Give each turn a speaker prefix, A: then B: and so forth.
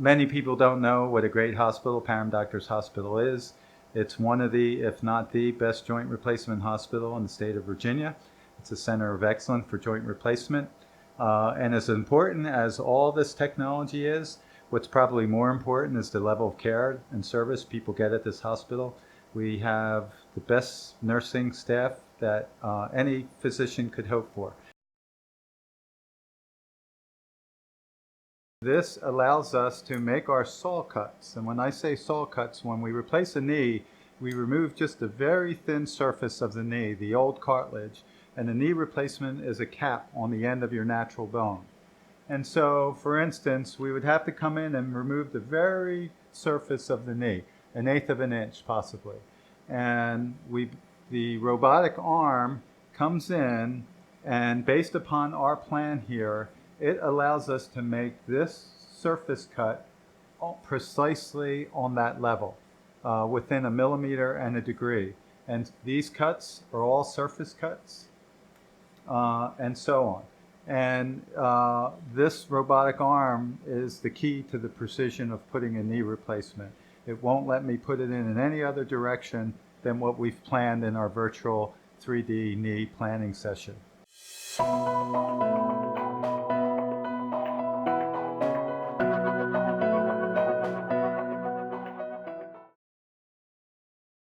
A: Many people don't know what a great hospital Parham Doctors Hospital is. It's one of the, if not the best joint replacement hospital in the state of Virginia. It's a center of excellence for joint replacement. And as important as all this technology is, what's probably more important is the level of care and service people get at this hospital. We have the best nursing staff that any physician could hope for. This allows us to make our saw cuts. And when I say saw cuts, when we replace a knee, we remove just the very thin surface of the knee, the old cartilage, and the knee replacement is a cap on the end of your natural bone. And so, for instance, we would have to come in and remove the very surface of the knee, 1/8 of an inch possibly. And the robotic arm comes in, and based upon our plan here, it allows us to make this surface cut precisely on that level, within 1 millimeter and a degree. And these cuts are all surface cuts, and so on. And this robotic arm is the key to the precision of putting a knee replacement. It won't let me put it in any other direction than what we've planned in our virtual 3D knee planning session.